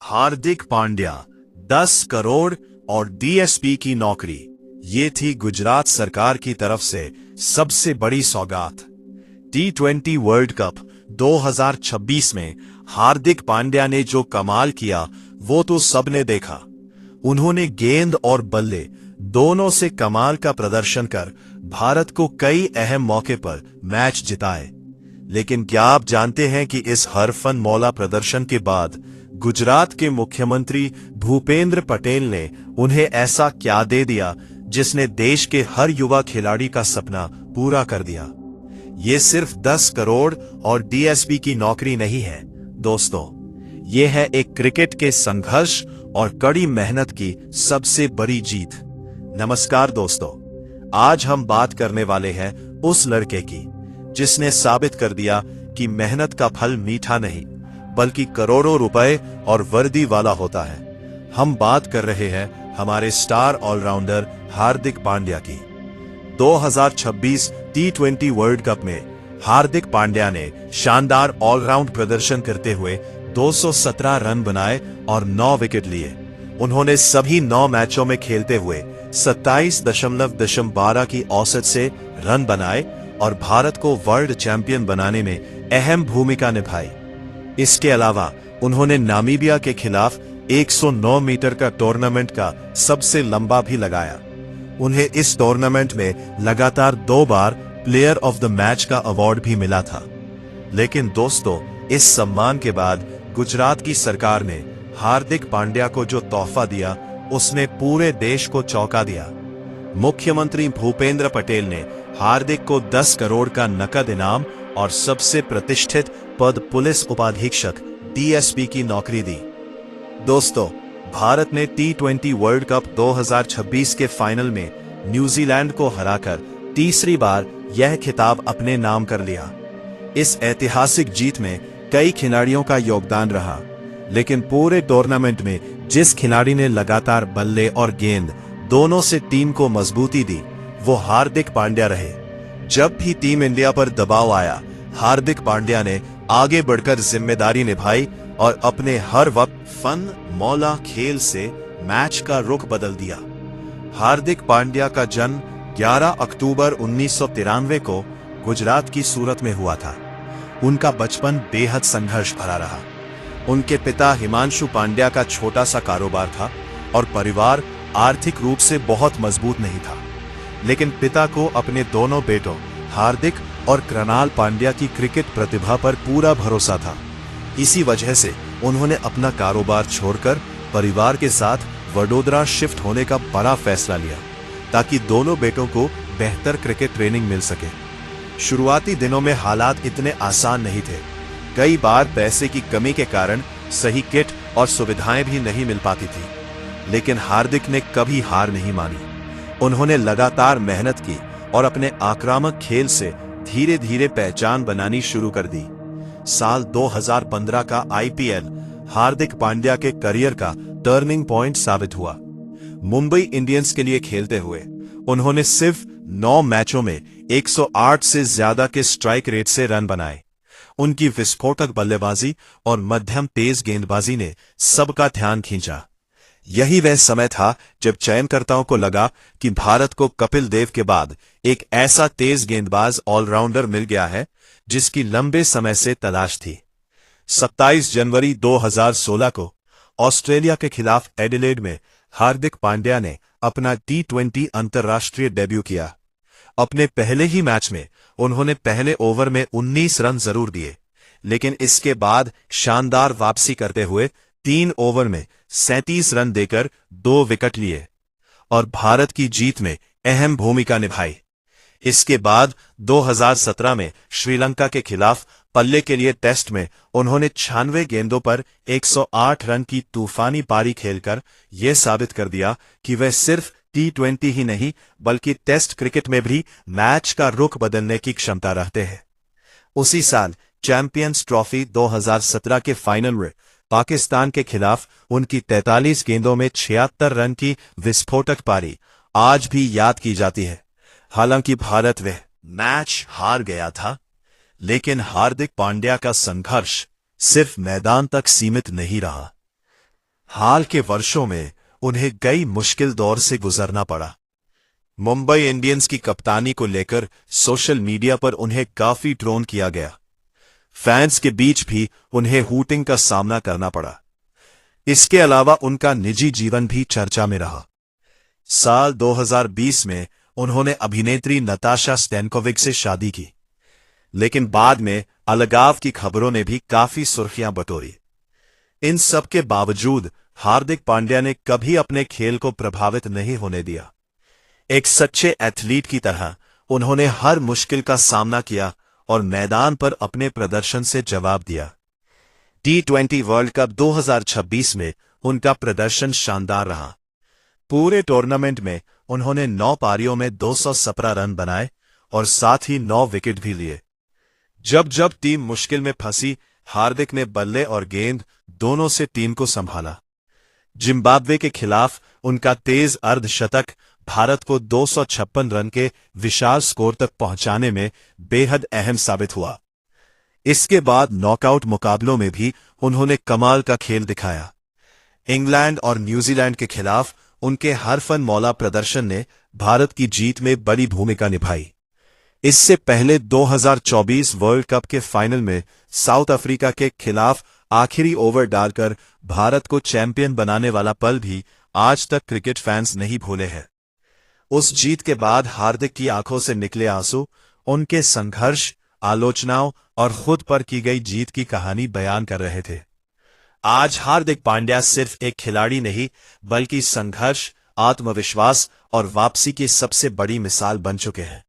हार्दिक पांड्या 10 करोड़ और डीएसपी की नौकरी, ये थी गुजरात सरकार की तरफ से सबसे बड़ी सौगात। T20 वर्ल्ड कप 2026 में हार्दिक पांड्या ने जो कमाल किया वो तो सबने देखा। उन्होंने गेंद और बल्ले दोनों से कमाल का प्रदर्शन कर भारत को कई अहम मौके पर मैच जिताए। लेकिन क्या आप जानते हैं कि इस हरफन मौला प्रदर्शन के बाद गुजरात के मुख्यमंत्री भूपेंद्र पटेल ने उन्हें ऐसा क्या दे दिया जिसने देश के हर युवा खिलाड़ी का सपना पूरा कर दिया। ये सिर्फ 10 करोड़ और डीएसपी की नौकरी नहीं है दोस्तों, ये है एक क्रिकेट के संघर्ष और कड़ी मेहनत की सबसे बड़ी जीत। नमस्कार दोस्तों, आज हम बात करने वाले हैं उस लड़के की जिसने साबित कर दिया कि मेहनत का फल मीठा नहीं बल्कि करोड़ों रुपए और वर्दी वाला होता है। हम बात कर रहे हैं हमारे स्टार ऑलराउंडर हार्दिक पांड्या की। 2026 T20 वर्ल्ड कप में हार्दिक पांड्या ने शानदार ऑलराउंड प्रदर्शन करते हुए 217 रन बनाए और 9 विकेट लिए। उन्होंने सभी 9 मैचों में खेलते हुए 27.12 की औसत से रन बनाए और भारत को वर्ल्ड चैंपियन बनाने में अहम भूमिका निभाई। इसके अलावा उन्होंने नामीबिया के खिलाफ 109 मीटर का टूर्नामेंट का सबसे लंबा भी लगाया। उन्हें इस टूर्नामेंट में लगातार 2 बार प्लेयर ऑफ द मैच का अवार्ड भी मिला था। लेकिन दोस्तों, इस सम्मान के बाद गुजरात की सरकार ने हार्दिक पांड्या को जो तोहफा दिया उसने पूरे देश को चौंका दिया। मुख्यमंत्री भूपेंद्र पटेल ने हार्दिक को 10 करोड़ का नकद इनाम और सबसे प्रतिष्ठित पद पुलिस उपाधीक्षक डीएसपी की नौकरी दी। दोस्तों, भारत ने T20 वर्ल्ड कप 2026 के फाइनल में न्यूजीलैंड को हराकर तीसरी बार यह खिताब अपने नाम कर लिया। इस ऐतिहासिक जीत में कई खिलाड़ियों का योगदान रहा, लेकिन पूरे टूर्नामेंट में जिस खिलाड़ी ने लगातार बल्ले और गेंद दोनों से टीम को मजबूती दी वो हार्दिक पांड्या रहे। जब भी टीम इंडिया पर दबाव आया, हार्दिक पांड्या ने आगे बढ़कर जिम्मेदारी निभाई और अपने हर वक्त फन मौला खेल से मैच का रुख बदल दिया। हार्दिक पांड्या का जन्म 11 अक्टूबर 1993 को गुजरात की सूरत में हुआ था। उनका बचपन बेहद संघर्ष भरा रहा। उनके पिता हिमांशु पांड्या का छोटा सा कारोबार था और परिवार आर्थिक रूप से बहुत मजबूत नहीं था। लेकिन पिता को अपने दोनों बेटों हार्दिक और कृणाल पांड्या की क्रिकेट प्रतिभा पर पूरा भरोसा था। इसी वजह से उन्होंने अपना कारोबार छोड़कर परिवार के साथ वडोदरा शिफ्ट होने का बड़ा फैसला लिया ताकि दोनों बेटों को बेहतर क्रिकेट ट्रेनिंग मिल सके। शुरुआती दिनों में हालात इतने आसान नहीं थे। कई बार पैसे की कमी के कारण सही किट और सुविधाएं भी नहीं मिल पाती थी, लेकिन हार्दिक ने कभी हार नहीं मानी। उन्होंने लगातार मेहनत की और अपने आक्रामक खेल से धीरे धीरे पहचान बनानी शुरू कर दी। साल 2015 का आईपीएल हार्दिक पांड्या के करियर का टर्निंग पॉइंट साबित हुआ। मुंबई इंडियंस के लिए खेलते हुए उन्होंने सिर्फ 9 मैचों में 108 से ज्यादा के स्ट्राइक रेट से रन बनाए। उनकी विस्फोटक बल्लेबाजी और मध्यम तेज गेंदबाजी ने सबका ध्यान खींचा। यही वह समय था जब चयनकर्ताओं को लगा कि भारत को कपिल देव के बाद एक ऐसा तेज गेंदबाज ऑलराउंडर मिल गया है जिसकी लंबे समय से तलाश थी। 27 जनवरी 2016 को ऑस्ट्रेलिया के खिलाफ एडिलेड में हार्दिक पांड्या ने अपना T20 अंतर्राष्ट्रीय डेब्यू किया। अपने पहले ही मैच में उन्होंने पहले ओवर में 19 रन जरूर दिए, लेकिन इसके बाद शानदार वापसी करते हुए 3 ओवर में 37 रन देकर 2 विकेट लिए और भारत की जीत में अहम भूमिका निभाई। इसके बाद 2017 में श्रीलंका के खिलाफ पल्ले के लिए टेस्ट में उन्होंने 96 गेंदों पर 108 रन की तूफानी पारी खेलकर यह साबित कर दिया कि वह सिर्फ T20 ही नहीं बल्कि टेस्ट क्रिकेट में भी मैच का रुख बदलने की क्षमता रखते हैं। उसी साल चैंपियंस ट्रॉफी 2017 के फाइनल में पाकिस्तान के खिलाफ उनकी 43 गेंदों में 76 रन की विस्फोटक पारी आज भी याद की जाती है। हालांकि भारत वह मैच हार गया था, लेकिन हार्दिक पांड्या का संघर्ष सिर्फ मैदान तक सीमित नहीं रहा। हाल के वर्षों में उन्हें कई मुश्किल दौर से गुजरना पड़ा। मुंबई इंडियंस की कप्तानी को लेकर सोशल मीडिया पर उन्हें काफी ट्रोल किया गया। फैंस के बीच भी उन्हें हूटिंग का सामना करना पड़ा। इसके अलावा उनका निजी जीवन भी चर्चा में रहा। साल 2020 में उन्होंने अभिनेत्री नताशा स्टैनकोविक से शादी की, लेकिन बाद में अलगाव की खबरों ने भी काफी सुर्खियां बटोरी। इन सब के बावजूद हार्दिक पांड्या ने कभी अपने खेल को प्रभावित नहीं होने दिया। एक सच्चे एथलीट की तरह उन्होंने हर मुश्किल का सामना किया और मैदान पर अपने प्रदर्शन से जवाब दिया। T20 वर्ल्ड कप 2026 में उनका प्रदर्शन शानदार रहा। पूरे टूर्नामेंट में उन्होंने 9 पारियों में 217 रन बनाए और साथ ही 9 विकेट भी लिए। जब जब टीम मुश्किल में फंसी, हार्दिक ने बल्ले और गेंद दोनों से टीम को संभाला। जिम्बाब्वे के खिलाफ उनका तेज अर्धशतक भारत को 256 रन के विशाल स्कोर तक पहुंचाने में बेहद अहम साबित हुआ। इसके बाद नॉकआउट मुकाबलों में भी उन्होंने कमाल का खेल दिखाया। इंग्लैंड और न्यूजीलैंड के खिलाफ उनके हरफन मौला प्रदर्शन ने भारत की जीत में बड़ी भूमिका निभाई। इससे पहले 2024 वर्ल्ड कप के फाइनल में साउथ अफ्रीका के खिलाफ आखिरी ओवर डालकर भारत को चैंपियन बनाने वाला पल भी आज तक क्रिकेट फैंस नहीं भूले हैं। उस जीत के बाद हार्दिक की आंखों से निकले आंसू उनके संघर्ष, आलोचनाओं और खुद पर की गई जीत की कहानी बयान कर रहे थे। आज हार्दिक पांड्या सिर्फ एक खिलाड़ी नहीं, बल्कि संघर्ष, आत्मविश्वास और वापसी की सबसे बड़ी मिसाल बन चुके हैं।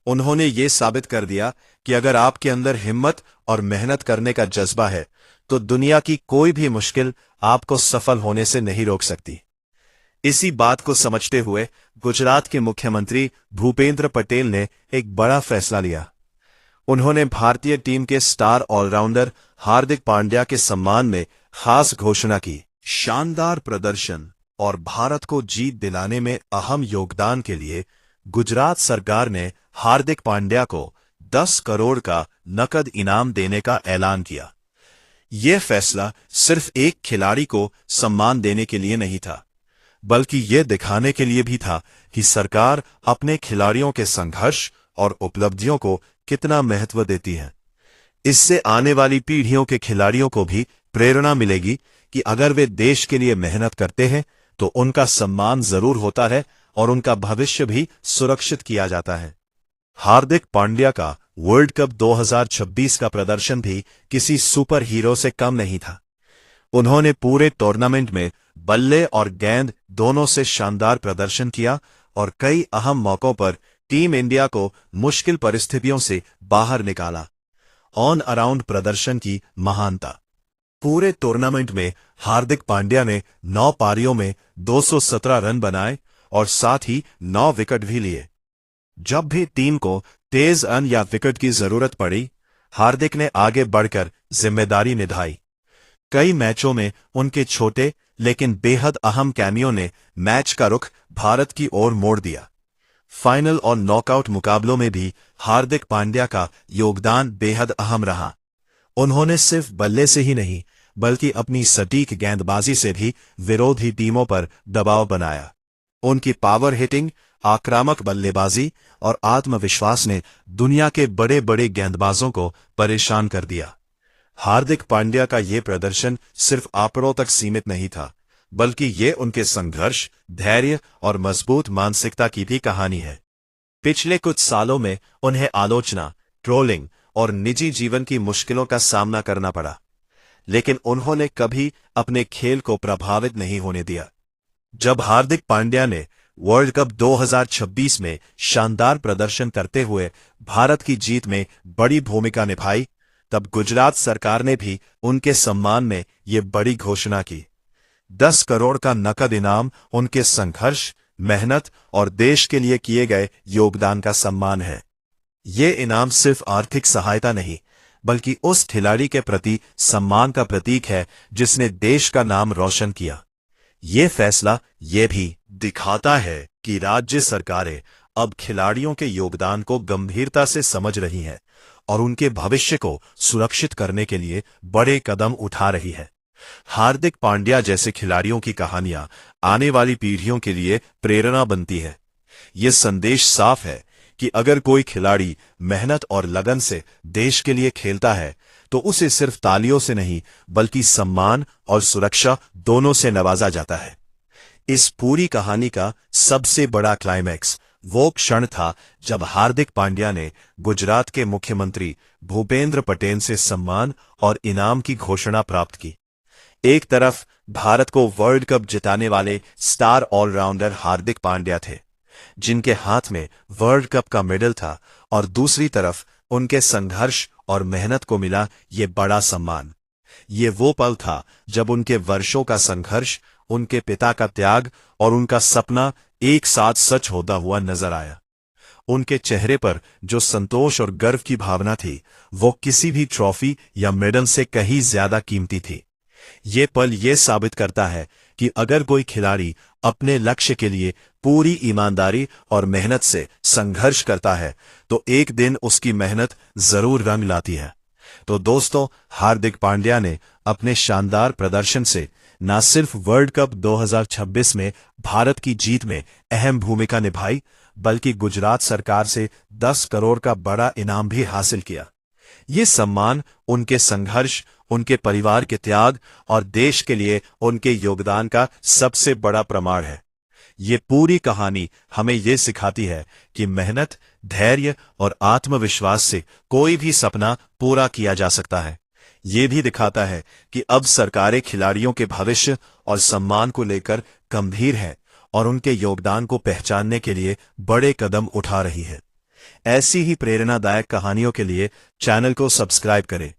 उन्होंने ये साबित कर दिया कि अगर आपके अंदर हिम्मत और मेहनत करने का जज्बा है, तो दुनिया की कोई भी मुश्किल आपको सफल होने से नहीं रोक सकती। इसी बात को समझते हुए गुजरात के मुख्यमंत्री भूपेंद्र पटेल ने एक बड़ा फैसला लिया। उन्होंने भारतीय टीम के स्टार ऑलराउंडर हार्दिक पांड्या के सम्मान में खास घोषणा की। शानदार प्रदर्शन और भारत को जीत दिलाने में अहम योगदान के लिए गुजरात सरकार ने हार्दिक पांड्या को 10 करोड़ का नकद इनाम देने का ऐलान किया। यह फैसला सिर्फ एक खिलाड़ी को सम्मान देने के लिए नहीं था, बल्कि यह दिखाने के लिए भी था कि सरकार अपने खिलाड़ियों के संघर्ष और उपलब्धियों को कितना महत्व देती है। इससे आने वाली पीढ़ियों के खिलाड़ियों को भी प्रेरणा मिलेगी कि अगर वे देश के लिए मेहनत करते हैं तो उनका सम्मान जरूर होता है और उनका भविष्य भी सुरक्षित किया जाता है। हार्दिक पांड्या का वर्ल्ड कप 2026 का प्रदर्शन भी किसी सुपर हीरो से कम नहीं था। उन्होंने पूरे टूर्नामेंट में बल्ले और गेंद दोनों से शानदार प्रदर्शन किया और कई अहम मौकों पर टीम इंडिया को मुश्किल परिस्थितियों से बाहर निकाला। ऑन अराउंड प्रदर्शन की महानता। पूरे टूर्नामेंट में हार्दिक पांड्या ने 9 पारियों में 217 रन बनाए और साथ ही 9 विकेट भी लिए। जब भी टीम को तेज रन या विकेट की जरूरत पड़ी, हार्दिक ने आगे बढ़कर जिम्मेदारी निभाई। कई मैचों में उनके छोटे लेकिन बेहद अहम कैमियो ने मैच का रुख भारत की ओर मोड़ दिया। फाइनल और नॉकआउट मुकाबलों में भी हार्दिक पांड्या का योगदान बेहद अहम रहा। उन्होंने सिर्फ बल्ले से ही नहीं, बल्कि अपनी सटीक गेंदबाजी से भी विरोधी टीमों पर दबाव बनाया। उनकी पावर हिटिंग, आक्रामक बल्लेबाजी और आत्मविश्वास ने दुनिया के बड़े बड़े गेंदबाजों को परेशान कर दिया। हार्दिक पांड्या का ये प्रदर्शन सिर्फ आंकड़ों तक सीमित नहीं था, बल्कि ये उनके संघर्ष, धैर्य और मजबूत मानसिकता की भी कहानी है। पिछले कुछ सालों में उन्हें आलोचना, ट्रोलिंग और निजी जीवन की मुश्किलों का सामना करना पड़ा, लेकिन उन्होंने कभी अपने खेल को प्रभावित नहीं होने दिया। जब हार्दिक पांड्या ने वर्ल्ड कप 2026 में शानदार प्रदर्शन करते हुए भारत की जीत में बड़ी भूमिका निभाई, तब गुजरात सरकार ने भी उनके सम्मान में ये बड़ी घोषणा की। 10 करोड़ का नकद इनाम उनके संघर्ष, मेहनत और देश के लिए किए गए योगदान का सम्मान है। ये इनाम सिर्फ आर्थिक सहायता नहीं, बल्कि उस खिलाड़ी के प्रति सम्मान का प्रतीक है जिसने देश का नाम रोशन किया। ये फैसला ये भी दिखाता है कि राज्य सरकारें अब खिलाड़ियों के योगदान को गंभीरता से समझ रही हैं और उनके भविष्य को सुरक्षित करने के लिए बड़े कदम उठा रही है। हार्दिक पांड्या जैसे खिलाड़ियों की कहानियां आने वाली पीढ़ियों के लिए प्रेरणा बनती है। ये संदेश साफ है कि अगर कोई खिलाड़ी मेहनत और लगन से देश के लिए खेलता है तो उसे सिर्फ तालियों से नहीं बल्कि सम्मान और सुरक्षा दोनों से नवाजा जाता है। इस पूरी कहानी का सबसे बड़ा क्लाइमैक्स वो क्षण था जब हार्दिक पांड्या ने गुजरात के मुख्यमंत्री भूपेंद्र पटेल से सम्मान और इनाम की घोषणा प्राप्त की। एक तरफ भारत को वर्ल्ड कप जिताने वाले स्टार ऑलराउंडर हार्दिक पांड्या थे, जिनके हाथ में वर्ल्ड कप का मेडल था, और दूसरी तरफ उनके संघर्ष और मेहनत को मिला ये बड़ा सम्मान। ये वो पल था जब उनके वर्षों का संघर्ष, उनके पिता का त्याग और उनका सपना एक साथ सच होता हुआ नजर आया। उनके चेहरे पर जो संतोष और गर्व की भावना थी वो किसी भी ट्रॉफी या मेडल से कहीं ज्यादा कीमती थी। ये पल ये साबित करता है कि अगर कोई खिलाड़ी अपने लक्ष्य के लिए पूरी ईमानदारी और मेहनत से संघर्ष करता है तो एक दिन उसकी मेहनत जरूर रंग लाती है। तो दोस्तों, हार्दिक पांड्या ने अपने शानदार प्रदर्शन से न सिर्फ वर्ल्ड कप 2026 में भारत की जीत में अहम भूमिका निभाई बल्कि गुजरात सरकार से 10 करोड़ का बड़ा इनाम भी हासिल किया। ये सम्मान उनके संघर्ष, उनके परिवार के त्याग और देश के लिए उनके योगदान का सबसे बड़ा प्रमाण है। ये पूरी कहानी हमें ये सिखाती है कि मेहनत, धैर्य और आत्मविश्वास से कोई भी सपना पूरा किया जा सकता है। ये भी दिखाता है कि अब सरकारें खिलाड़ियों के भविष्य और सम्मान को लेकर गंभीर हैं और उनके योगदान को पहचानने के लिए बड़े कदम उठा रही है। ऐसी ही प्रेरणादायक कहानियों के लिए चैनल को सब्सक्राइब करें